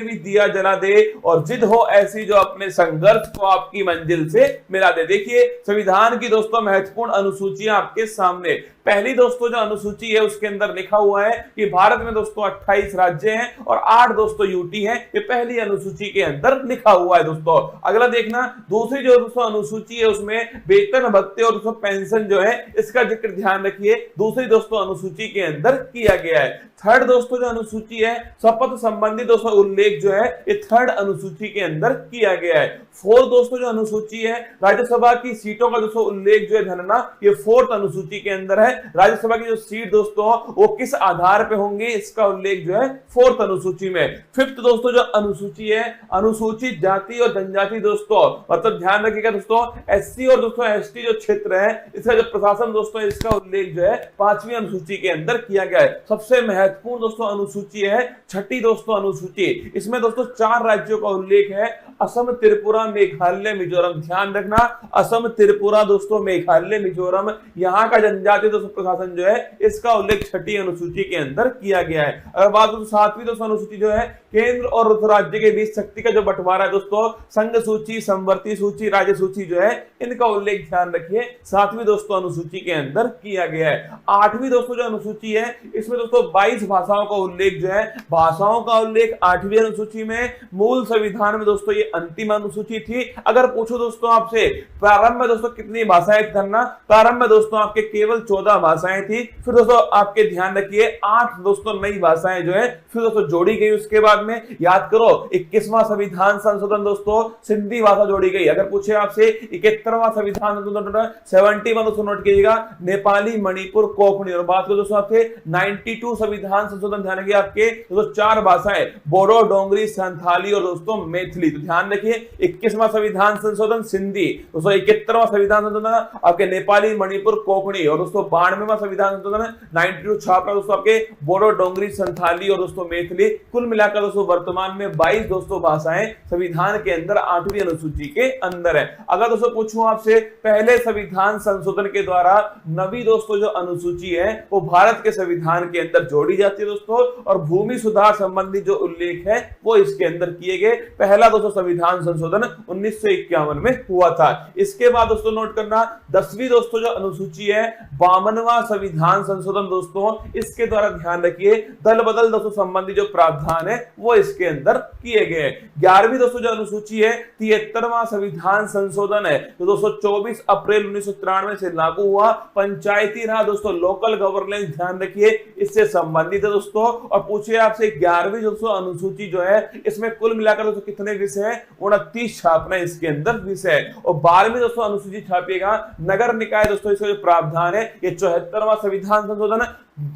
भी दिया जला दे और जिद हो ऐसी जो अपने संघर्ष को आपकी मंजिल से मिला दे। देखिए संविधान की दोस्तों महत्वपूर्ण अनुसूचियां आपके सामने। पहली दोस्तों जो अनुसूची है उसके अंदर लिखा हुआ है कि भारत में दोस्तों 28 राज्य हैं और 8 दोस्तों यूटी हैं। ये पहली अनुसूची के अंदर लिखा हुआ है दोस्तों। अगला देखना दूसरी जो दोस्तों अनुसूची है उसमें वेतन भत्ते और दोस्तों पेंशन जो है इसका जिक्र ध्यान रखिए दूसरी दोस्तों अनुसूची के अंदर किया गया है। थर्ड दोस्तों जो अनुसूची है शपथ संबंधी दोस्तों उल्लेख जो है ये थर्ड अनुसूची के अंदर किया गया है। फोर्थ दोस्तों जो अनुसूची है राज्यसभा की सीटों का दोस्तों उल्लेख जो है धनना ये फोर्थ अनुसूची के अंदर है। राज्यसभा की जो सीट दोस्तों वो किस आधार पे होंगे इसका उल्लेख जो है फोर्थ अनुसूची में। फिफ्थ दोस्तों जो अनुसूची है अनुसूचित जाति और जनजाति दोस्तों मतलब ध्यान रखिएगा दोस्तों एससी और दोस्तों एसटी जो क्षेत्र है इसका जो प्रशासन दोस्तों इसका उल्लेख जो है 5वीं अनुसूची के अंदर किया गया है। सबसे महत्वपूर्ण दोस्तों अनुसूची है छठी दोस्तों अनुसूची। इसमें दोस्तों 4 राज्यों का उल्लेख है असम त्रिपुरा मेघालय मिजोरम। ध्यान रखना असम त्रिपुरा दोस्तों मेघालय मिजोरम यहाँ का जनजातीय दोस्तों प्रशासन जो है इसका उल्लेख छठी अनुसूची के अंदर किया गया है। अगर बात करें 7वीं दोस्तों अनुसूची जो है केंद्र और राज्य के बीच शक्ति का जो बंटवारा है दोस्तों संघ सूची समवर्ती सूची राज्य सूची जो है इनका उल्लेख ध्यान रखिए 7वीं दोस्तों अनुसूची के अंदर किया गया है। 8वीं दोस्तों जो अनुसूची है इसमें दोस्तों 22 भाषाओं का उल्लेख जो है भाषाओं का उल्लेख 8वीं अनुसूची में। मूल संविधान में दोस्तों ये अंतिम अनुसूची थी। अगर पूछो दोस्तों आपसे प्रारंभ में दोस्तों कितनी भाषाएं करना प्रारंभ में दोस्तों आपके केवल 14 भाषाएं थी। फिर दोस्तों आपके ध्यान रखिए 8 दोस्तों नई भाषाएं जो है फिर दोस्तों जोड़ी गई। उसके बाद में याद करो 21वां संविधान संशोधन दोस्तों सिंधी भाषा जोड़ी गई। अगर पूछे आपसे 71वां संविधान संशोधन 71 दोस्तों नोट कीजिएगा नेपाली मणिपुर कोंकणी। और बात करो दोस्तों आपके 92 संविधान संशोधन ध्यान रखिए आपके दोस्तों 4 भाषाएं बोडो डोंगरी संथाली और दोस्तों मैथिली। तो ध्यान रखिए 21वां संविधान संशोधन सिंधी दोस्तों 71वां संविधान संशोधन आपके नेपाली मणिपुर कोंकणी और दोस्तों 92वां संविधान संशोधन 92 छापरा दोस्तों आपके बोडो डोंगरी संथाली और दोस्तों मैथिली। कुल मिलाकर दोस्तों वर्तमान में 22 दोस्तों भाषाएं संविधान के अंदर 8वीं अनुसूची के अंदर है। अगर दोस्तों पूछूं आपसे पहले संविधान संशोधन के द्वारा नवी दोस्तों जो अनुसूची है वो भारत के संविधान के अंदर जोड़ी जाती है दोस्तों और भूमि सुधार संबंधी जो उल्लेख है वो इसके अंदर किए गए। पहला दोस्तों संविधान संशोधन 1951 में हुआ था। इसके बाद दोस्तों नोट करना 10वीं दोस्तों जो अनुसूची है 52वां संविधान संशोधन दोस्तों इसके द्वारा ध्यान रखिए दल बदल दोस्तों संबंधी जो प्रावधान है वो इसके अंदर किए गए। 11वीं दोस्तों जो अनुसूची है 73वां संविधान संशोधन है तो दोस्तों 24 अप्रैल 1993 से लागू हुआ। पंचायती राज दोस्तों लोकल गवर्नेंस ध्यान रखिए इससे संबंधित है दोस्तों। और पूछिए आपसे 11वीं दोस्तों अनुसूची जो है इसमें कुल मिलाकर दोस्तों कितने विषय हैं 29 छापना इसके अंदर विषय है। और 12वीं दोस्तों अनुसूची छापिएगा नगर निकाय दोस्तों इसका जो प्रावधान है ये 74वां संविधान संशोधन।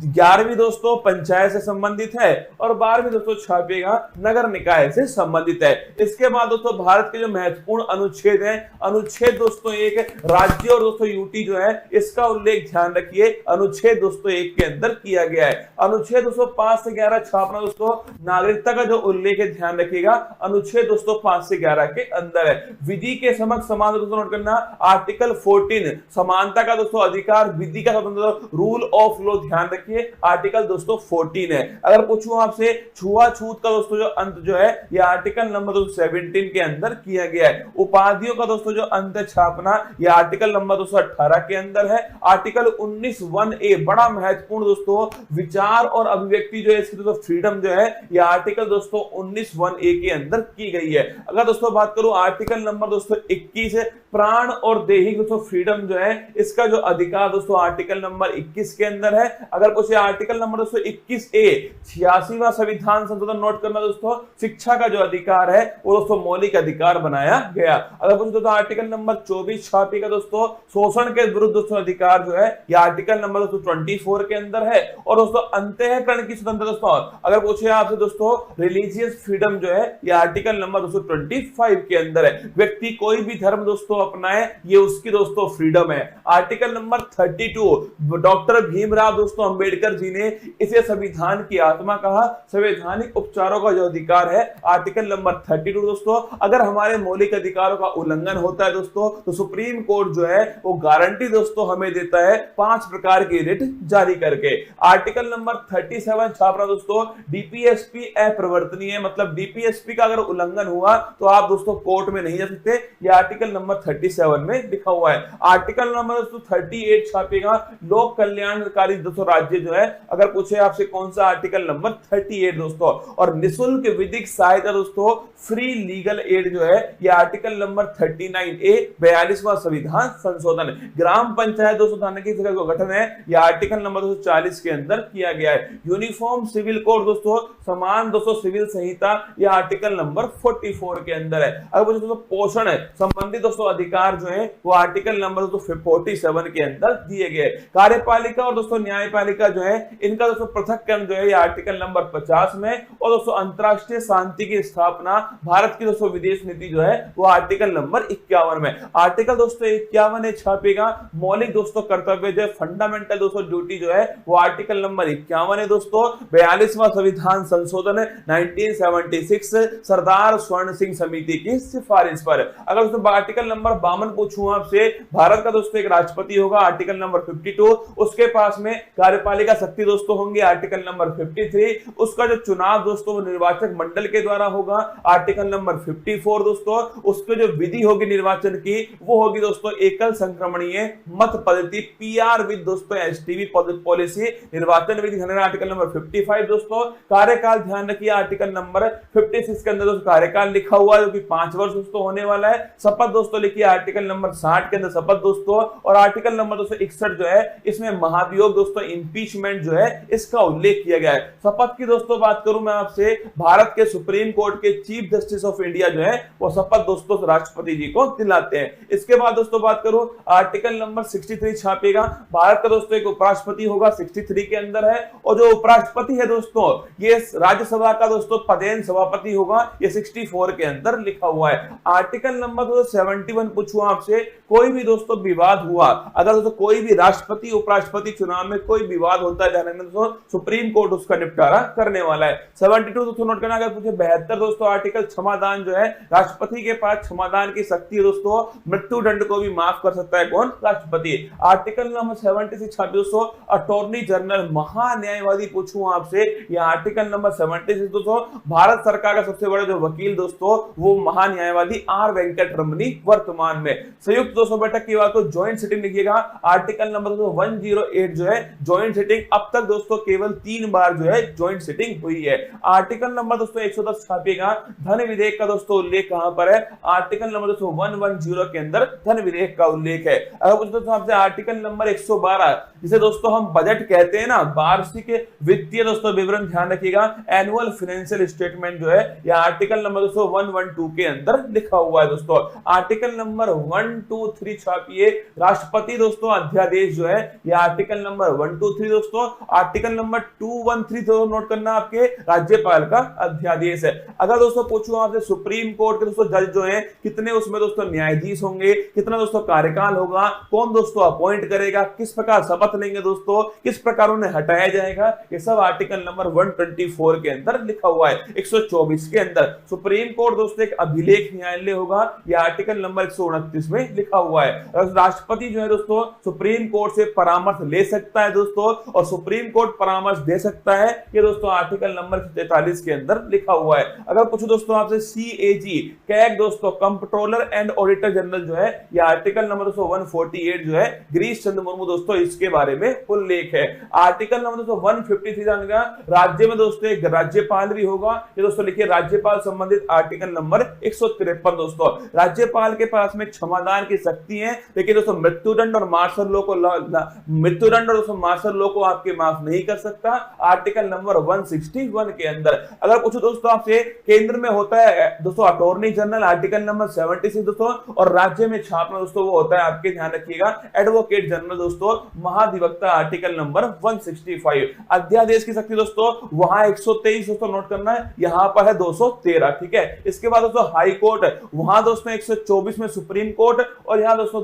11वीं दोस्तों पंचायत से संबंधित है और 12वीं दोस्तों छापिएगा नगर निकाय से संबंधित है। इसके बाद दोस्तों भारत के जो महत्वपूर्ण अनुच्छेद है अनुच्छेद दोस्तों 1 राज्य और दोस्तों यूटी जो है इसका उल्लेख ध्यान रखिए अनुच्छेद दोस्तों 1 के अंदर किया गया है। अनुच्छेद दोस्तों 5 से 11 छापना दोस्तों नागरिकता का जो उल्लेख है ध्यान रखिएगा अनुच्छेद दोस्तों 5 से 11 के अंदर है। विधि के समक्ष समान दोस्तों नोट करना आर्टिकल 14 समानता का दोस्तों अधिकार विधि का स्वतंत्र रूल ऑफ लॉ ध्यान रखिए आर्टिकल दोस्तों 14 है। अगर पूछूं आपसे छुआछूत का दोस्तों जो अंत जो है ये आर्टिकल नंबर दोस्तों 17 के अंदर किया गया है। उपाधियों का दोस्तों जो अंत छापना ये आर्टिकल नंबर दोस्तों 18 के अंदर है। आर्टिकल 19(1)(a) बड़ा महत्वपूर्ण दोस्तों विचार और अभिव्यक्ति जो है इसकी दोस्तों फ्रीडम जो है ये आर्टिकल दोस्तों 19(1)(a) के अंदर की गई है। अगर दोस्तों बात करूं आर्टिकल नंबर दोस्तों 21 प्राण और दैहिक दोस्तों फ्रीडम जो है इसका जो अधिकार दोस्तों आर्टिकल नंबर 21 के अंदर है। अगर पूछे आर्टिकल नंबर दोस्तों 21(a) 86वां संविधान संशोधन नोट करना दोस्तों शिक्षा का जो अधिकार है वो दोस्तों मौलिक अधिकार बनाया गया। अगर पूछे दोस्तों आर्टिकल नंबर 24 छापिएगा दोस्तों शोषण के विरुद्ध दोस्तों अधिकार जो है ये आर्टिकल नंबर दोस्तों 24 के अंदर है। और दोस्तों अंतःकरण की स्वतंत्रता दोस्तों अगर पूछे आपसे दोस्तों रिलीजियस फ्रीडम जो है ये आर्टिकल नंबर दोस्तों 25 के अंदर है। व्यक्ति कोई भी धर्म दोस्तों अपनाए ये उसकी दोस्तों फ्रीडम है। आर्टिकल नंबर 32 डॉक्टर भीमराव दोस्तों दोस्तों अंबेडकर जी ने इसे संविधान की आत्मा कहा। संवैधानिक उपचारों का जो अधिकार है आर्टिकल नंबर 32 दोस्तों, अगर हमारे मौलिक अधिकारों का उल्लंघन होता है दोस्तों तो सुप्रीम कोर्ट जो है वो गारंटी दोस्तों हमें देता है 5 प्रकार की रिट जारी करके। आर्टिकल नंबर 37 छापरा दोस्तों, डीपीएसपी अप्रवर्तनीय, मतलब डीपीएसपी का अगर उल्लंघन हुआ तो आप दोस्तों कोर्ट में नहीं जा सकते। ये आर्टिकल नंबर 37 में लिखा हुआ है। आर्टिकल नंबर दोस्तों 38 छापेगा, लोक कल्याणकारी दोस्तों राज्य जो है, अगर पूछे आपसे कौन सा आर्टिकल नंबर 38 दोस्तों। और निःशुल्क विधिक सहायता दोस्तों, फ्री लीगल एड जो है, ये आर्टिकल नंबर 39A 42वां संविधान संशोधन। ग्राम पंचायत दोस्तों थाने की जगह का गठन है, यह आर्टिकल नंबर 240 के अंदर किया गया है। यूनिफॉर्म सिविल कोड दोस्तों, समान दोस्तों सिविल संहिता, यह आर्टिकल नंबर 44 के अंदर है। अगर दोस्तों पोषण है संबंधित दोस्तों अधिकार जो है वो आर्टिकल नंबर 47 के अंदर दिए गए। कार्यपालिका और दोस्तों न्यायपालिका जो है इनका दोस्तों पृथक्करण जो है ये आर्टिकल नंबर 50 में। और दोस्तों अंतरराष्ट्रीय शांति की स्थापना, भारत की दोस्तों विदेश नीति जो है वो आर्टिकल नंबर 51 में। आर्टिकल दोस्तों 51 छापेगा, मौलिक दोस्तों कर्तव्य जो है, फंडामेंटल दोस्तों ड्यूटी जो है वो आर्टिकल नंबर 51 है दोस्तों। 42वां संविधान संशोधन 1976 सरदार स्वर्ण सिंह समिति की सिफारिश पर। अगर दोस्तों आर्टिकल नंबर 52 पूछूं आपसे, भारत का दोस्तों एक राष्ट्रपति होगा, आर्टिकल नंबर 52, उसके पास में कार्यपालिका शक्ति दोस्तों होंगे, आर्टिकल नंबर 53, उसका जो चुनाव दोस्तों वो निर्वाचक मंडल के द्वारा होगा, आर्टिकल नंबर 54 दोस्तों, उसके जो विधि होगी निर्वाचन की वो होगी दोस्तों एकल संक्रमणीय मत पद्धति, पीआर विद दोस्तों एसटीवी पॉलिसी, निर्वाचन विधि आर्टिकल नंबर 55 दोस्तों। कार्यकाल ध्यान रखिए, आर्टिकल नंबर 56 के अंदर दोस्तों कार्यकाल लिखा हुआ है जो कि 5 वर्ष दोस्तों होने वाला है। शपथ दोस्तों लिखिए, आर्टिकल नंबर 60 के अंदर शपथ दोस्तों। और आर्टिकल नंबर 261 जो है इसमें महाभियोग दोस्तों, इंपीचमेंट जो है इसका उल्लेख किया गया है। शपथ की दोस्तों बात करूं मैं आपसे, भारत के सुप्रीम कोर्ट के चीफ जस्टिस ऑफ इंडिया जो है वो शपथ दोस्तों राष्ट्रपति जी को दिलाते हैं। इसके बाद दोस्तों बात करूं, आर्टिकल नंबर 63 छापेगा, भारत का दोस्तों एक उपराष्ट्रपति होगा, 63 के अंदर है। और जो उपराष्ट्रपति है दोस्तों ये राज्यसभा का दोस्तों पदेन सभापति होगा, ये 64 के अंदर लिखा हुआ है। आर्टिकल नंबर 71 पूछूं आपसे, कोई भी दोस्तों विवाद हुआ, अगर दोस्तों कोई भी राष्ट्रपति उपराष्ट्रपति चुनाव में कोई विवाद होता है दोस्तों, सुप्रीम कोर्ट उसका निपटारा करने वाला है। 72 दोस्तों नोट करना, अगर पूछे 72 दोस्तों आर्टिकल क्षमादान जो है, राष्ट्रपति के पास क्षमादान की शक्ति है दोस्तों, मृत्यु दंड को भी माफ कर सकता है कौन, राष्ट्रपति। आर्टिकल नंबर 76 दोस्तों, अटॉर्नी जनरल महान्यायवादी पूछूं आपसे, यह आर्टिकल नंबर 76 दोस्तों, भारत सरकार का सबसे बड़ा जो वकील दोस्तों वो महान्यायवादी आर वेंकट रमनी वर्तमान में। संयुक्त दोस्तों बैठक की बात तो ज्वाइंट सिटिंग लिखिएगा, आर्टिकल नंबर 108 जो है ज्वाइंट सिटिंग, अब तक दोस्तों केवल 3 बार जो है ज्वाइंट सिटिंग हुई है। आर्टिकल नंबर दोस्तों 110 छापेगा, धन विधेयक का दोस्तों उल्लेख कहां पर है, आर्टिकल नंबर दोस्तों 110 के अंदर धन विधेयक का उल्लेख है। अगर पूछे दोस्तों आपसे आर्टिकल नंबर 112 जिसे दोस्तों हम बजट कहते हैं ना, वार्षिक वित्तीय दोस्तों विवरण ध्यान रखिएगा, एनुअल फाइनेंशियल स्टेटमेंट जो है यह आर्टिकल नंबर दोस्तों 112 के अंदर लिखा हुआ है दोस्तों। आर्टिकल नंबर 123 छापिए, राष्ट्रपति दोस्तों अध्यादेश जो है यह आर्टिकल नंबर 123 दोस्तों। आर्टिकल नंबर 213 तो नोट करना आपके राज्यपाल का अध्यादेश है। अगर दोस्तों पूछूं आपसे सुप्रीम कोर्ट के दोस्तों जज जो है कितने उसमें दोस्तों न्यायाधीश होंगे, कितना दोस्तों कार्यकाल होगा, कौन दोस्तों अपॉइंट करेगा, किस प्रकार शपथ लेंगे दोस्तों, किस प्रकार उन्हें हटाया जाएगा, ये सब आर्टिकल नंबर 124 के अंदर लिखा हुआ है। 124 के अंदर सुप्रीम कोर्ट दोस्तों एक अभिलेख न्यायालय होगा, यह आर्टिकल नंबर 129 में लिखा हुआ है। राष्ट्रपति जो है दोस्तों सुप्रीम कोर्ट से परामर्श ले सकता है दोस्तों, और सुप्रीम कोर्ट परामर्श दे सकता है, ये दोस्तों आर्टिकल नंबर 43 के अंदर लिखा हुआ है। अगर पूछो दोस्तों आपसे सीएजी कैग दोस्तों कंप्ट्रोलर एंड ऑडिटर जनरल जो है, यह आर्टिकल नंबर 148 जो है गिरीश चंद्र मुर्मू दोस्तों इसके बारे में उल्लेख है। आर्टिकल नंबर 153 जानेगा, राज्य में दोस्तों एक राज्यपाल भी होगा, ये दोस्तों लिखिए राज्यपाल संबंधित आर्टिकल नंबर 153 दोस्तों। राज्यपाल के पास में क्षमादान की शक्ति है, लेकिन दोस्तों मृत्युदंड और मार्शल लॉ को मृत्युदंड और दोस्तों मार्शल लॉ को आपके माफ नहीं कर सकता, आर्टिकल नंबर 161 के अंदर। अगर पूछो दोस्तों आपसे केंद्र में होता है दोस्तों अटॉर्नी जनरल, आर्टिकल नंबर 76 दोस्तों, और राज्य में छापना दोस्तों वो होता है आपके ध्यान रखिएगा एडवोकेट जनरल दोस्तों, महाधिवक्ता आर्टिकल नंबर 165। अध्यादेश की शक्ति दोस्तों वहां 123 दोस्तों नोट करना है, यहां पर है 213, ठीक है। इसके बाद दोस्तों हाई कोर्ट, वहां दोस्तों 124 में सुप्रीम कोर्ट, और यहां दोस्तों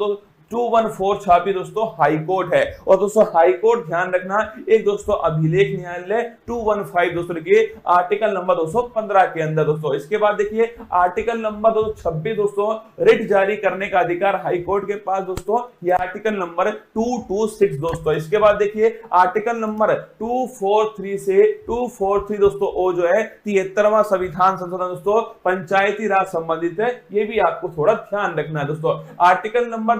214 छापी दोस्तों हाई कोर्ट है। और दोस्तों हाई कोर्ट ध्यान रखना, एक दोस्तों अभिलेख न्यायालय 215 दोस्तों लिखिए आर्टिकल नंबर 215 के अंदर दोस्तों। इसके बाद देखिए आर्टिकल नंबर 226 दोस्तों रिट जारी करने का अधिकार हाई कोर्ट के पास दोस्तों, ये आर्टिकल नंबर 226 दोस्तों। इसके बाद देखिए आर्टिकल नंबर 243 से 243 दोस्तों ओ जो है 73वां संविधान संशोधन दोस्तों पंचायती राज संबंधित है, ये भी आपको थोड़ा ध्यान रखना है दोस्तों। आर्टिकल नंबर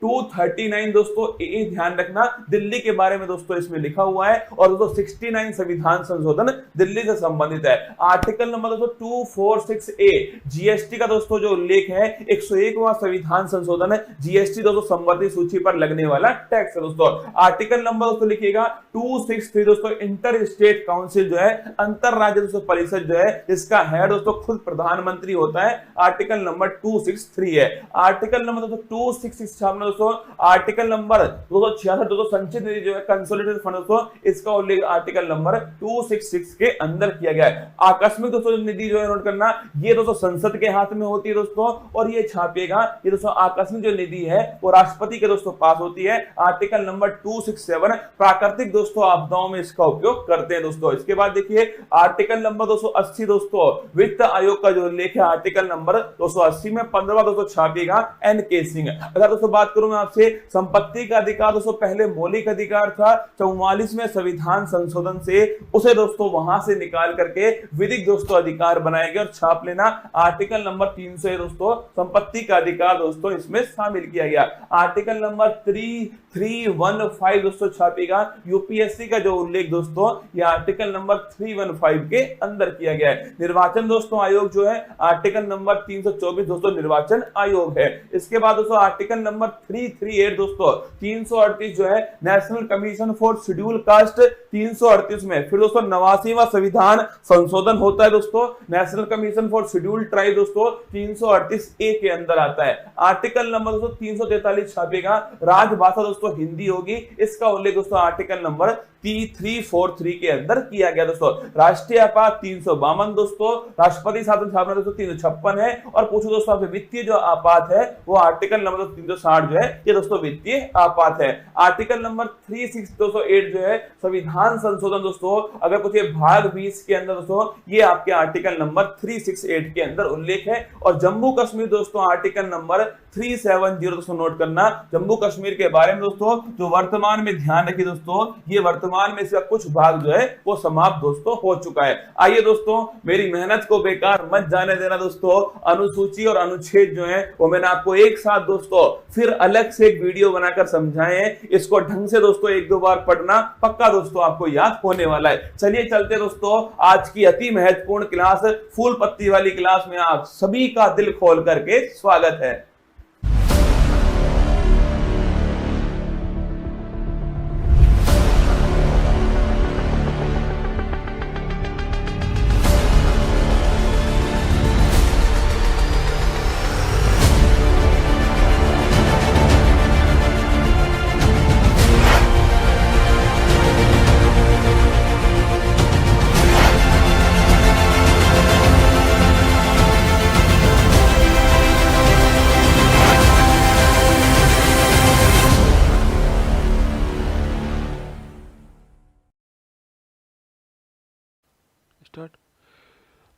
239 दोस्तों ये ध्यान रखना दिल्ली के बारे में दोस्तों इसमें लिखा हुआ है। और दोस्तों 69 संविधान संशोधन दिल्ली से संबंधित है। आर्टिकल नंबर दोस्तों 246A जीएसटी का दोस्तों जो उल्लेख है 101वां संविधान संशोधन है, जीएसटी दोस्तों संबंधी सूची पर लगने वाला टैक्स है दोस्तों। आर्टिकल नंबर दोस्तों लिखिएगा 263 दोस्तों इंटर स्टेट काउंसिल जो है अंतर राज्य दोस्तों परिषद जो है इसका हेड दोस्तों खुद प्रधानमंत्री होता है, आर्टिकल नंबर 263 है। आर्टिकल नंबर दोस्तों 266 छापना दोस्तों, आर्टिकल नंबर 266 दोस्तों संचित निधि जो है कंसोलिडेटेड फंड दोस्तों इसका उल्लेख आर्टिकल नंबर 266 के अंदर किया गया है। आकस्मिक दोस्तों निधि जो है नोट करना, ये दोस्तों संसद के हाथ में होती है दोस्तों, और ये छापिएगा ये दोस्तों आकस्मिक जो निधि है वो राष्ट्रपति के दोस्तों पास होती है, आर्टिकल नंबर 267 प्राकृतिक दोस्तों आपदाओं में इसका उपयोग करते हैं दोस्तों। इसके बाद देखिए आर्टिकल नंबर 280 दोस्तों वित्त आयोग का जो उल्लेख है आर्टिकल नंबर 280 में 15वां दोस्तों छापिएगा एन.के. सिंह। अगर दोस्तों बात करूं मैं आपसे संपत्ति का अधिकार दोस्तों पहले मौलिक अधिकार था, 44वें संविधान संशोधन से उसे दोस्तों वहां से निकाल करके विधिक दोस्तों अधिकार बनाए गए, और छाप लेना आर्टिकल नंबर 300 दोस्तों संपत्ति का अधिकार दोस्तों इसमें शामिल किया गया। आर्टिकल नंबर 315 दोस्तों छापेगा यूपीएससी का जो उल्लेख दोस्तों यह आर्टिकल नंबर 315 के अंदर किया गया है। निर्वाचन दोस्तों आयोग जो है आर्टिकल नंबर 324 दोस्तों निर्वाचन आयोग है। इसके बाद दोस्तों आर्टिकल नंबर 338 दोस्तों 338 जो है national commission for schedule caste, 338 में फिर दोस्तों 89वां संविधान संशोधन होता है दोस्तों, national commission for schedule tribe दोस्तों 338A के अंदर आता है। आर्टिकल नंबर दोस्तों 343 छापेगा राजभाषा दोस्तों हिंदी होगी, इसका उल्लेख दोस्तों आर्टिकल नंबर 343 के अंदर किया गया दोस्तों। राष्ट्रीय आपात 352 दोस्तों, राष्ट्रपति शासन स्थापना दोस्तों 356 है। और पूछो दोस्तों आपसे वित्तीय जो आपात है वो आर्टिकल नंबर 360 जो है ये दोस्तों वित्तीय आपात है। आर्टिकल नंबर 36208 जो है संविधान संशोधन दोस्तों, अगर पूछे भाग 20 के अंदर दोस्तों ये आपके आर्टिकल नंबर 368 के अंदर उल्लेख है। और जम्मू कश्मीर दोस्तों आर्टिकल नंबर 370 दोस्तों नोट करना, जम्मू कश्मीर के बारे में दोस्तों जो वर्तमान में ध्यान रखिए दोस्तों ये वर्तमान में इसका कुछ भाग जो है वो समाप्त दोस्तों हो चुका है। आइए दोस्तों मेरी मेहनत को बेकार मत जाने देना दोस्तों, अनुसूची और अनुच्छेद जो है वो मैंने आपको एक साथ दोस्तों फिर अलग से एक वीडियो बनाकर समझाए हैं, इसको ढंग से दोस्तों एक दो बार पढ़ना, पक्का दोस्तों आपको याद होने वाला है। चलिए चलते दोस्तों आज की अति महत्वपूर्ण क्लास फूल पत्ती वाली क्लास में आप सभी का दिल खोल करके स्वागत है।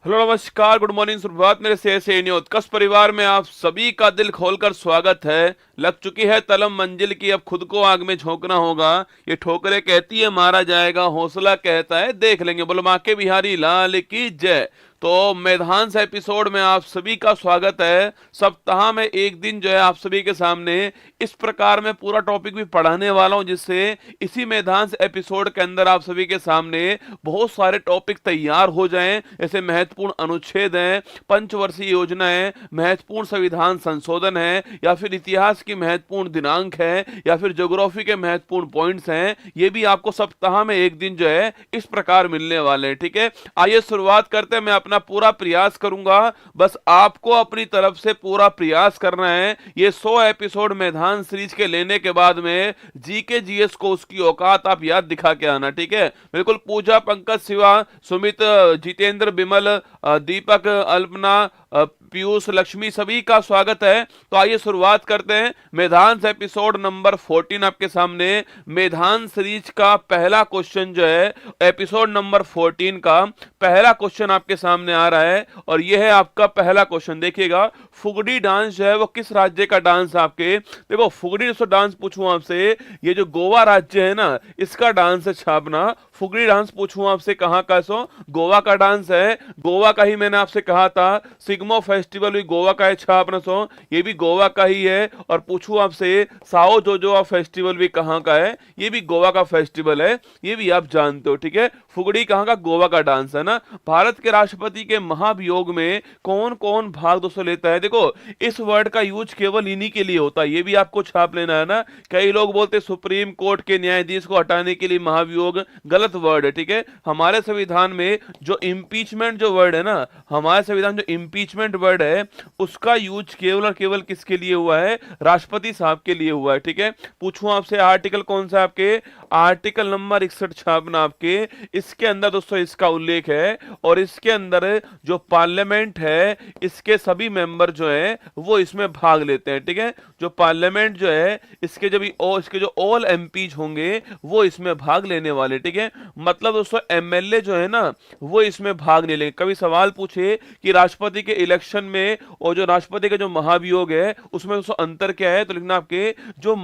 हेलो नमस्कार गुड मॉर्निंग सुप्रभात मेरे से उत्कर्ष परिवार में आप सभी का दिल खोलकर स्वागत है। लग चुकी है तलम मंजिल की, अब खुद को आग में झोंकना होगा। ये ठोकरे कहती है मारा जाएगा, हौसला कहता है देख लेंगे। बोलो बांके बिहारी लाल की जय। तो मैदान एपिसोड में आप सभी का स्वागत है। सप्ताह में एक दिन जो है आप सभी के सामने इस प्रकार में पूरा टॉपिक भी पढ़ाने वाला हूं, जिससे इसी मैदान एपिसोड के अंदर आप सभी के सामने बहुत सारे टॉपिक तैयार हो जाएं। ऐसे महत्वपूर्ण अनुच्छेद हैं, पंचवर्षीय योजना है, महत्वपूर्ण संविधान संशोधन है, या फिर इतिहास की महत्वपूर्ण दिनांक है, या फिर ज्योग्राफी के महत्वपूर्ण पॉइंट्स हैं। ये भी आपको सप्ताह में एक दिन जो है इस प्रकार मिलने वाले हैं। ठीक है, आइए शुरुआत करते हैं। मैं अपना अपना पूरा प्रयास करूंगा, बस आपको अपनी तरफ से पूरा प्रयास करना है। ये 100 एपिसोड मैदान सीरीज के लेने के बाद में जीके जीएस को उसकी औकात आप याद दिखा के आना, ठीक है। बिल्कुल पूजा, पंकज, शिवा, सुमित, जितेंद्र, बिमल, दीपक, अल्पना, पीयूष, लक्ष्मी, सभी का स्वागत है। तो आइए शुरुआत करते हैं। मैदान एपिसोड नंबर 14 आपके सामने। मैदान सीरीज का पहला क्वेश्चन जो है, एपिसोड नंबर 14 का पहला क्वेश्चन आपके सामने आ रहा है और यह है आपका पहला क्वेश्चन। देखिएगा, फुगड़ी डांस जो है वो किस राज्य का डांस है आपके। देखो फुगड़ी डांस पूछूं आपसे, ये जो गोवा राज्य है ना, इसका डांस है छापना। फुगड़ी डांस पूछूं आपसे कहां का, सो गोवा का डांस है। गोवा का ही मैंने आपसे कहा था। सिग्मो फेस्टिवल भी गोवा का है छापना, सो ये भी गोवा का ही है। और पूछूं आपसे साओ जोजो फेस्टिवल भी कहां का है, ये भी गोवा का फेस्टिवल है, ये भी आप जानते हो, ठीक है। फुगड़ी कहां का, गोवा का डांस है ना। भारत के राष्ट्रपति के महाभियोग में कौन कौन भाग दोस्तों लेता है। देखो इस वर्ड का यूज केवल इन्हीं के लिए होता है, ये भी आपको छाप लेना है ना। कई लोग बोलते सुप्रीम कोर्ट के न्यायाधीश को हटाने के लिए महाभियोग, गलत वर्ड है, ठीक है। हमारे संविधान में जो इम्पीचमेंट जो वर्ड है ना, हमारे संविधान जो इम्पीचमेंट वर्ड है उसका यूज केवल और केवल किसके लिए हुआ है, राष्ट्रपति साहब के लिए हुआ है, ठीक है। पूछूं आपसे आर्टिकल कौन सा आपके, आर्टिकल नंबर 61 छापना आपके। इसके अंदर दोस्तों इसका उल्लेख है और इसके अंदर जो पार्लियामेंट है इसके सभी मेंबर जो है वो इसमें भाग लेते हैं, ठीक है। जो पार्लियामेंट जो है इसके इसके जो ऑल एमपीज होंगे वो इसमें भाग लेने वाले, ठीक है। मतलब दोस्तों एमएलए जो है ना वो इसमें भाग नहीं लेंगे। कभी सवाल पूछे कि राष्ट्रपति के इलेक्शन में और जो राष्ट्रपति का जो महाभियोग है उसमें दोस्तों अंतर क्या है, तो लिखना आपके जो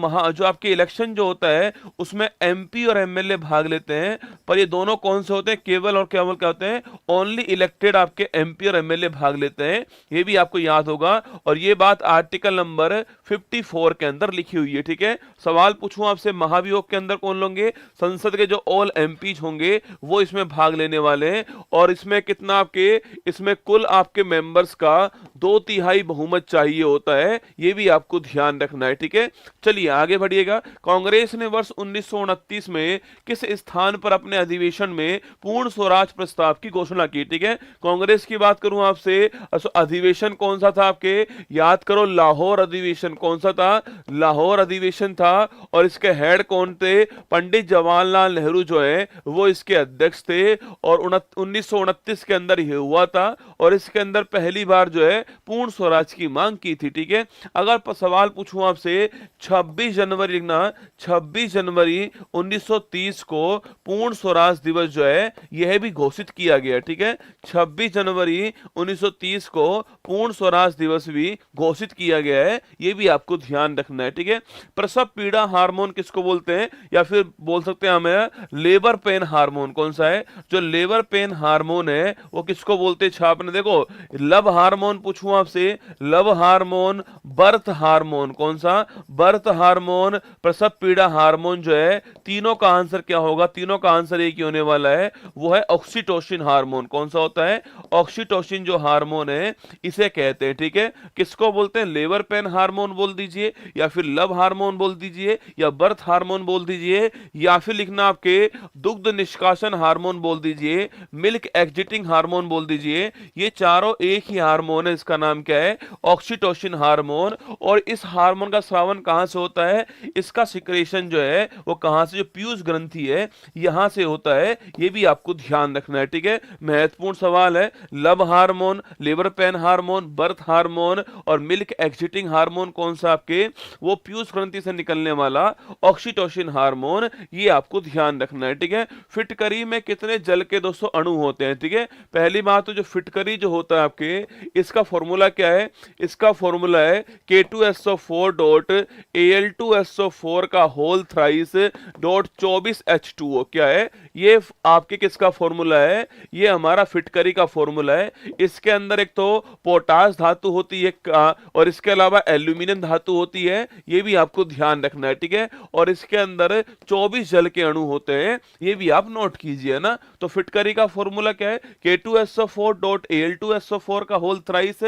आपके इलेक्शन जो होता है उसमें एमपी और एमएलए भाग लेते हैं, पर ये दोनों कौन से होते हैं, केवल और केवल क्या होते हैं, ओनली इलेक्टेड आपके एमपी और एमएलए भाग लेते हैं, ये भी आपको याद होगा। और ये बात आर्टिकल नंबर 54 के अंदर लिखी हुई है, ठीक है। सवाल पूछूं आपसे महाभियोग के अंदर कौन लोगे, संसद के जो ऑल एमपीज होंगे वो इसमें भाग लेने वाले हैं। और इसमें कितना आपके, इसमें कुल आपके मेंबर्स का 2/3 बहुमत चाहिए होता है, ये भी आपको ध्यान रखना है, ठीक है। चलिए आगे बढ़िएगा। कांग्रेस ने वर्ष 1929 में किस स्थान पर अपने अधिवेशन में पूर्ण स्वराज प्रस्ताव की घोषणा की, ठीक है। कांग्रेस की बात करूं आपसे, अधिवेशन कौन सा था आपके, याद करो, लाहौर अधिवेशन कौन सा था, लाहौर अधिवेशन था। और इसके हेड कौन थे, पंडित जवाहरलाल नेहरू जो है वो इसके अध्यक्ष थे। और 1929 के अंदर यह हुआ था और इसके अंदर पहली बार जो है पूर्ण स्वराज की मांग की थी, ठीक है। अगर सवाल पूछूं आपसे 26 जनवरी लिखना, 26 जनवरी 1930 को पूर्ण स्वराज दिवस जो है यह भी घोषित किया गया, ठीक है। 26 जनवरी 1930 को पूर्ण स्वराज दिवस भी घोषित किया गया है, यह भी आपको ध्यान रखना है, ठीक है। प्रसव पीड़ा हार्मोन किसको बोलते हैं, या फिर बोल सकते हैं हमें लेबर पेन हार्मोन कौन सा है, जो लेबर पेन हार्मोन है वो किसको बोलते हैं छापने। देखो लव हार्मोन पूछूं आपसे, लव हार्मोन, बर्थ हार्मोन कौन सा, बर्थ हार्मोन, प्रसव पीड़ा हार्मोन जो है, तीनों का आंसर क्या होगा, तीनों का आंसर एक ही होने वाला है, वो है ऑक्सीटोसिन हार्मोन। कौन सा होता है, ऑक्सीटोसिन जो हार्मोन है इसे कहते हैं, ठीक है। किसको बोलते हैं, लेबर पेन हार्मोन बोल दीजिए, या फिर लव हार्मोन बोल दीजिए, या बर्थ हार्मोन बोल दीजिए, या फिर लिखना आपके दुग्ध निष्कासन हार्मोन बोल दीजिए, मिल्क एक्जिटिंग हार्मोन बोल दीजिए। ये चारों एक ही हार्मोन है, इसका नाम क्या है, ऑक्सीटोसिन हार्मोन। और इस हार्मोन का स्रावन कहां से होता है, इसका सिक्रेशन जो है वो कहां से, जो पीयूष ग्रंथि है यहां से होता है, ये भी आपको ध्यान रखना है, ठीक है। महत्वपूर्ण सवाल है, love hormone, labour pain hormone, birth hormone और मिल्क एक्जिटिंग हार्मोन कौन सा आपके, वो पीयूष ग्रंथि से निकलने वाला ऑक्सीटोसिन हार्मोन, ये आपको ध्यान रखना है, ठीक है। फिटकरी में कितने जल के दोस्तों अणु होते हैं, ठीक है। पहली बात तो जो फिटकरी जो होता है आपके, इसका फॉर्मूला क्या है, इसका फॉर्मूला है K2SO4.Al2SO4 का होल थ्राइस .24H2O। क्या है ये, आपके किसका फॉर्मूला है, ये हमारा फिटकरी का फॉर्मूला है। इसके अंदर एक तो पोटास धातु होती है और इसके अलावा एल्यूमिनियम धातु होती है, ये भी आपको ध्यान रखना है, ठीक है। और इसके अंदर 24 जल के अणु होते हैं, ये भी आप नोट कीजिए ना। तो फिटकरी का फॉर्मूला क्या है, K2SO4.Al2SO4 का होल थ्राइस